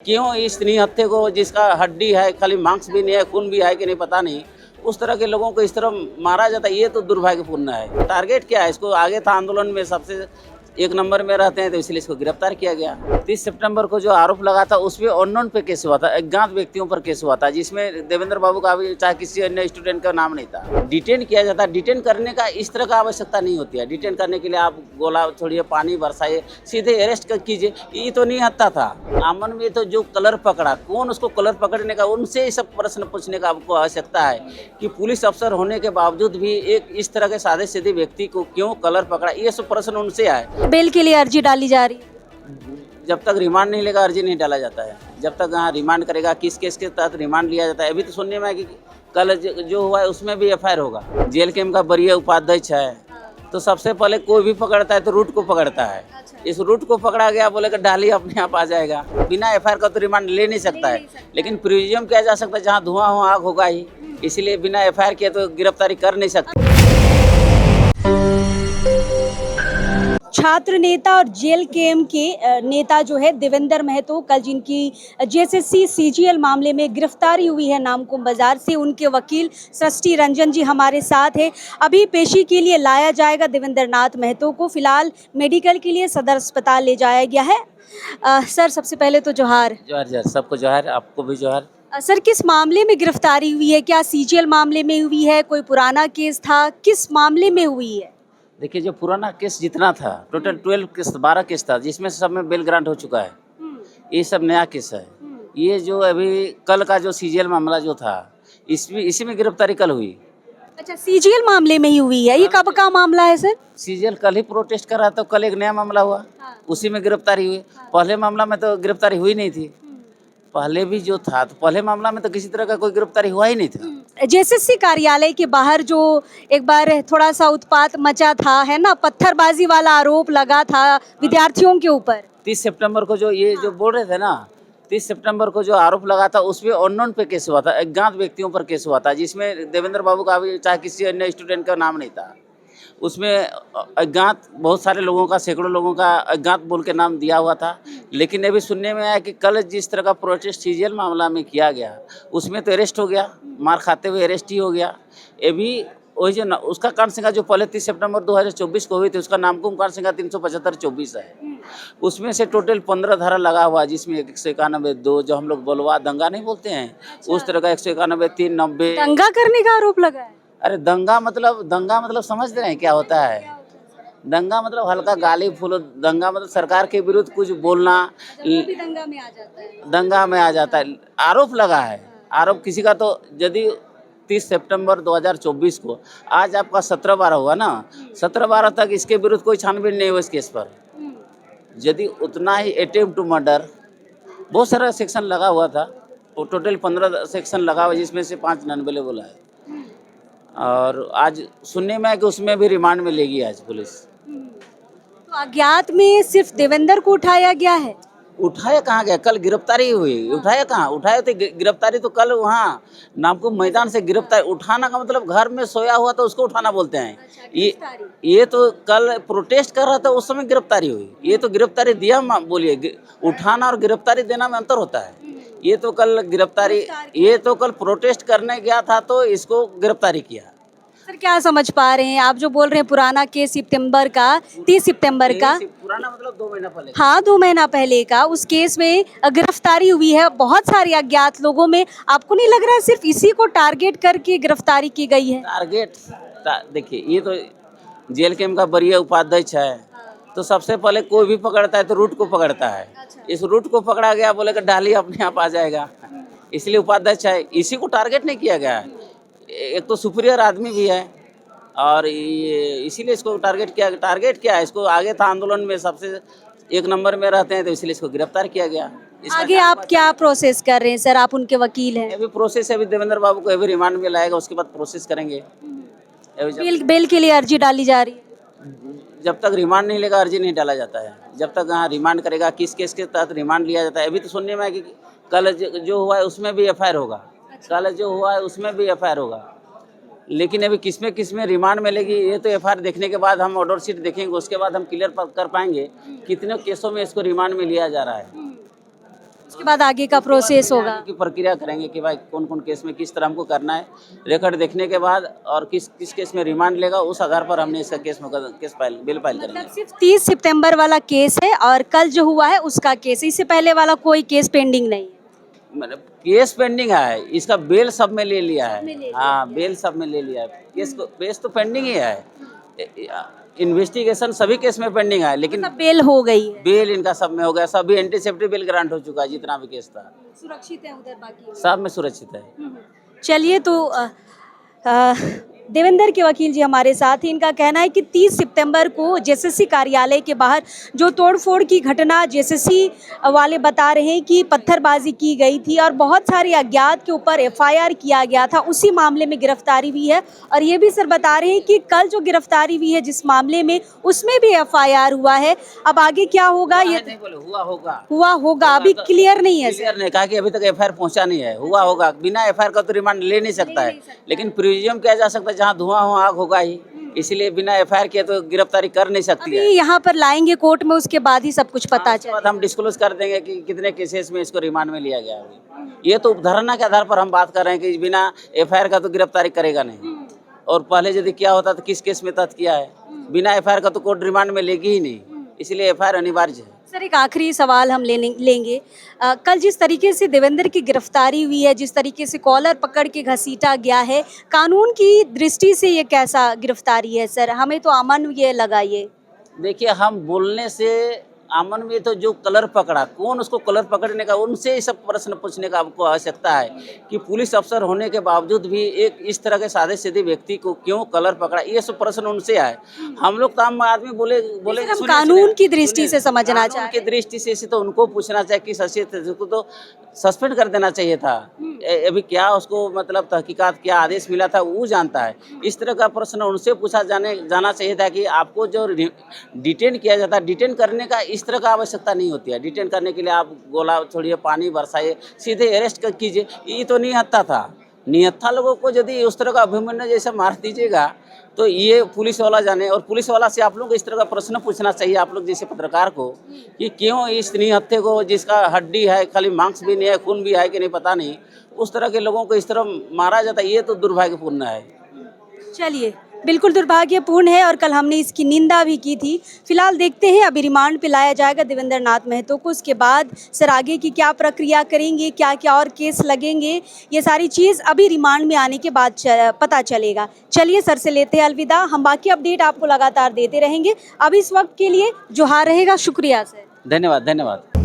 क्यों इस निहत्थे को, जिसका हड्डी है, खाली मांस भी नहीं है, खून भी है कि नहीं पता नहीं, उस तरह के लोगों को इस तरह मारा जाता है, ये तो दुर्भाग्यपूर्ण है। टारगेट क्या है? इसको आगे था आंदोलन में सबसे एक नंबर में रहते हैं, तो इसलिए इसको गिरफ्तार किया गया। 30 सितंबर को जो आरोप लगा था उसमें अननोन पे केस हुआ था, अज्ञात व्यक्तियों पर केस हुआ था, जिसमें देवेंद्र बाबू का भी चाहे किसी अन्य स्टूडेंट का नाम नहीं था। डिटेन किया जाता है। डिटेन करने का इस तरह का आवश्यकता नहीं होती है। डिटेन करने के लिए आप गोला छोड़िए, पानी बरसाइए, सीधे अरेस्ट कीजिए। ये तो नहीं हत्या था। अमन में तो जो कलर पकड़ा, कौन उसको कलर पकड़ने का, उनसे ये सब प्रश्न पूछने का आपको आवश्यकता है कि पुलिस अफसर होने के बावजूद भी एक इस तरह के सादे सीधे व्यक्ति को क्यों कलर पकड़ा, ये सब प्रश्न उनसे आए। बेल के लिए अर्जी डाली जा रही है। जब तक रिमांड नहीं लेगा अर्जी नहीं डाला जाता है। जब तक यहाँ रिमांड करेगा, किस केस के तहत रिमांड लिया जाता है। अभी तो सुनने में है कि कल जो हुआ है उसमें भी एफआईआर होगा। जेल कैंप का वरीय उपाध्यक्ष है, तो सबसे पहले कोई भी पकड़ता है तो रूट को पकड़ता है। इस रूट को पकड़ा गया, बोले कि डाली अपने आप आ जाएगा। बिना एफआईआर का तो रिमांड ले नहीं सकता है, लेकिन प्रिज्यूम किया जा सकता है जहाँ धुआं हो आग होगा ही, इसलिए बिना एफआईआर किए तो गिरफ्तारी कर नहीं सकते। छात्र नेता और जेल कैंप के नेता जो है देवेंद्र महतो, कल जिनकी जेएसएससी सीजीएल मामले में गिरफ्तारी हुई है नामकुम बाजार से, उनके वकील सृष्टि रंजन जी हमारे साथ हैं। अभी पेशी के लिए लाया जाएगा देवेंद्र नाथ महतो को। फिलहाल मेडिकल के लिए सदर अस्पताल ले जाया गया है। सर, सबसे पहले तो जोहार। जोहार, सबको जोहार, आपको भी जोहार। सर, किस मामले में गिरफ्तारी हुई है? क्या सीजीएल मामले में हुई है? कोई पुराना केस था? किस मामले में हुई है? देखिए, जो पुराना केस जितना था, टोटल 12 केस था, जिसमें सब में बेल ग्रांट हो चुका है। ये सब नया केस है। ये जो अभी कल का जो सीजीएल मामला जो था, इसी में गिरफ्तारी कल हुई। अच्छा, सीजीएल मामले में ही हुई है। ये कब का मामला है सर? सीजीएल कल ही प्रोटेस्ट कर रहा था, कल एक नया मामला हुआ, उसी में गिरफ्तारी हुई। पहले मामला में तो गिरफ्तारी हुई नहीं थी। पहले भी जो था, तो पहले मामला में तो किसी तरह का कोई गिरफ्तारी हुआ ही नहीं था। जेएसएससी कार्यालय के बाहर जो एक बार थोड़ा सा उत्पात मचा था, है ना, पत्थरबाजी वाला आरोप लगा था विद्यार्थियों के ऊपर। 30 सितंबर को जो ये जो बोल रहे थे ना, 30 सितंबर को जो आरोप लगा था उसमें अननोन पे केस हुआ था, अज्ञात व्यक्तियों पर केस हुआ था, जिसमें देवेंद्र बाबू का भी चाहे किसी अन्य स्टूडेंट का नाम नहीं था। उसमें अज्ञात बहुत सारे लोगों का, सैकड़ों लोगों का अज्ञात बोल के नाम दिया हुआ था। लेकिन अभी सुनने में आया कि कल जिस तरह का प्रोटेस्ट सीजीएल मामला में किया गया, उसमें तो अरेस्ट हो गया, मार खाते हुए अरेस्ट ही हो गया। अभी वही जो उसका कांड संख्या जो पहले 30 सितंबर 2024 को हुई थी, उसका नामकुम कांड संख्या 375-24 है। उसमें से टोटल 15 धारा लगा हुआ है, जिसमें 191(2) जो हम लोग बोलवा दंगा नहीं बोलते हैं, उस तरह का 191, 3, 90। दंगा करने का आरोप लगा है। अरे दंगा मतलब समझ रहे हैं क्या होता है? दंगा मतलब हल्का गाली फूलो। दंगा मतलब सरकार के विरुद्ध कुछ बोलना, भी दंगा में आ जाता है। दंगा में आ जाता है। आरोप लगा है, आरोप किसी का, तो यदि 30 सितंबर 2024 को आज आपका 17/12 हुआ ना, 17/12 तक इसके विरुद्ध कोई छानबीन नहीं हुआ इस केस पर। यदि उतना ही अटेम्प्ट टू मर्डर, बहुत सारा सेक्शन लगा हुआ था, वो टोटल 15 सेक्शन लगा हुआ, जिसमें से 5 नॉन अवेलेबल है। और आज सुनने में है कि उसमें भी रिमांड में लेगी आज पुलिस। तो अज्ञात में सिर्फ देवेंद्र को उठाया गया है? उठाया कहाँ गया? कल गिरफ्तारी हुई। उठाया कहाँ? उठाया तो गिरफ्तारी तो कल वहाँ नामकुम मैदान से गिरफ्तारी। उठाना का मतलब घर में सोया हुआ तो उसको उठाना बोलते हैं। ये तो कल प्रोटेस्ट कर रहा था, उस समय गिरफ्तारी हुई। ये तो गिरफ्तारी दिया, बोलिए। उठाना और गिरफ्तारी देना में अंतर होता है। ये तो कल गिरफ्तारी, ये तो कल प्रोटेस्ट करने गया था तो इसको गिरफ्तारी किया। सर, क्या समझ पा रहे हैं आप जो बोल रहे हैं पुराना केस सितंबर का, 30 सितंबर का? पुराना मतलब 2 महीना पहले। हाँ, 2 महीना पहले का। उस केस में गिरफ्तारी हुई है बहुत सारे अज्ञात लोगों में। आपको नहीं लग रहा है सिर्फ इसी को टारगेट करके गिरफ्तारी की गई है? टारगेट देखिए, ये तो जेल कैंप का वरीय उपाध्यक्ष है, तो सबसे पहले कोई भी पकड़ता है तो रूट को पकड़ता है। इस रूट को पकड़ा गया, बोले कि डाली अपने आप आ जाएगा, इसलिए उपाध्यक्ष है। इसी को टारगेट नहीं किया गया है। एक तो सुपीरियर आदमी भी है, और इसीलिए इसको टारगेट किया। टारगेट क्या है? इसको आगे था आंदोलन में सबसे एक नंबर में रहते हैं, तो इसलिए इसको गिरफ्तार किया गया। आगे आप क्या प्रोसेस कर रहे हैं सर? आप उनके वकील हैं। अभी प्रोसेस है, अभी देवेंद्र बाबू को अभी रिमांड में लाएगा, उसके बाद प्रोसेस करेंगे। बेल के लिए अर्जी डाली जा रही है। जब तक रिमांड नहीं लेगा अर्जी नहीं डाला जाता है। जब तक यहाँ रिमांड करेगा, किस केस के तहत रिमांड लिया जाता है। अभी तो सुनने में है कि कल जो हुआ है उसमें भी एफआईआर होगा। कल जो हुआ है उसमें भी एफआईआर होगा, लेकिन अभी किसमें रिमांड मिलेगी, ये तो एफआईआर देखने के बाद हम ऑर्डर शीट देखेंगे, उसके बाद हम क्लियर कर पाएंगे कितने केसों में इसको रिमांड में लिया जा रहा है। उसके बाद आगे का प्रोसेस होगा। की प्रक्रिया करेंगे कि भाई कौन कौन केस में किस तरह हमको करना है, रिकॉर्ड देखने के बाद और किस किस केस में रिमांड लेगा, उस आधार पर हमने इसका केस बिल फाइल करेंगे। मतलब सिर्फ 30 सितंबर वाला केस है और कल जो हुआ है उसका केस, इससे पहले वाला कोई केस पेंडिंग नहीं है। मतलब केस पेंडिंग है, इसका बेल सब में ले लिया सब में ले है। लिया हाँ, बेल सब में ले लिया है, केस तो पेंडिंग ही है। इन्वेस्टिगेशन सभी केस में पेंडिंग है, लेकिन मतलब बेल हो गई है, बेल इनका सब में हो गया। सभी एंटीसेप्टिव बेल ग्रांट हो चुका है, जितना भी केस था सुरक्षित है उधर बाकी। सब में सुरक्षित है। चलिए, तो देवेंद्र के वकील जी हमारे साथ हैं। इनका कहना है कि 30 सितंबर को जेएसएससी कार्यालय के बाहर जो तोड़फोड़ की घटना जेएसएससी वाले बता रहे हैं कि पत्थरबाजी की गई थी और बहुत सारे अज्ञात के ऊपर एफआईआर किया गया था, उसी मामले में गिरफ्तारी हुई है। और ये भी सर बता रहे हैं कि कल जो गिरफ्तारी हुई है जिस मामले में, उसमें भी एफआईआर हुआ है। अब आगे क्या होगा ये नहीं बोले, हुआ होगा अभी क्लियर नहीं है क्लियर नहीं कहा कि अभी तक एफआईआर पहुंचा नहीं है। हुआ होगा, बिना एफआईआर का तो रिमांड ले नहीं सकता है, लेकिन प्रिज्यूम किया जा सकता है जहाँ धुआं हो आग होगा ही, इसलिए बिना एफआईआर किए तो गिरफ्तारी कर नहीं सकती है। अभी यहाँ पर लाएंगे कोर्ट में, उसके बाद ही सब कुछ पता उसके बाद चलेगा। हम डिस्क्लोज कर देंगे कि कितने केसेस में इसको रिमांड में लिया गया है। अभी ये तो उपधारणा के आधार पर हम बात कर रहे हैं कि बिना एफआईआर का तो गिरफ्तारी करेगा नहीं। और पहले यदि क्या होता तो किस केस में तहत किया है, बिना एफआईआर का तो कोर्ट रिमांड में लेगी ही नहीं, इसलिए एफआईआर अनिवार्य है। सर, एक आखिरी सवाल हम लेंगे। कल जिस तरीके से देवेंद्र की गिरफ्तारी हुई है, जिस तरीके से कॉलर पकड़ के घसीटा गया है, कानून की दृष्टि से ये कैसा गिरफ्तारी है सर? हमें तो अमन ये लगा ये। देखिए, हम बोलने से अमन में तो जो कलर पकड़ा, कौन उसको कलर पकड़ने का, उनसे ये सब प्रश्न पूछने का आपको आवश्यकता है कि पुलिस अफसर होने के बावजूद भी एक इस तरह के सादे सीधे व्यक्ति को क्यों कलर पकड़ा, ये सब प्रश्न उनसे आए। हम लोग तो आम आदमी बोले हम कानून की दृष्टि से समझना चाहते हैं, की दृष्टि से तो उनको पूछना चाहिए कि सचिव को तो सस्पेंड कर देना चाहिए था। अभी क्या उसको मतलब तहकीकात क्या आदेश मिला था वो जानता है। इस तरह का प्रश्न उनसे पूछा जाना चाहिए था कि आपको जो डिटेन किया जाता है, डिटेन करने का इस तरह का आवश्यकता नहीं होती है। डिटेन करने के लिए आप गोला छोड़िए, पानी बरसाइए, सीधे अरेस्ट कीजिए। ये तो निहत्था था। निहत्था लोगों को यदि उस तरह का अभिमन्यु जैसा मार दीजिएगा तो ये पुलिस वाला जाने। और पुलिस वाला से आप लोग इस तरह का प्रश्न पूछना चाहिए, आप लोग जैसे पत्रकार को, कि क्यों इस निहत्थे को, जिसका हड्डी है, खाली मांस भी नहीं है, खून भी है कि नहीं पता नहीं, उस तरह के लोगों को इस तरह मारा जाता है। ये तो दुर्भाग्यपूर्ण है। चलिए, बिल्कुल दुर्भाग्यपूर्ण है और कल हमने इसकी निंदा भी की थी। फिलहाल देखते हैं, अभी रिमांड पे लाया जाएगा देवेंद्र नाथ महतो को। उसके बाद सर आगे की क्या प्रक्रिया करेंगे, क्या क्या और केस लगेंगे, ये सारी चीज़ अभी रिमांड में आने के बाद पता चलेगा। चलिए, सर से लेते हैं अलविदा। हम बाकी अपडेट आपको लगातार देते रहेंगे। अब इस वक्त के लिए जोहार रहेगा। शुक्रिया सर। धन्यवाद।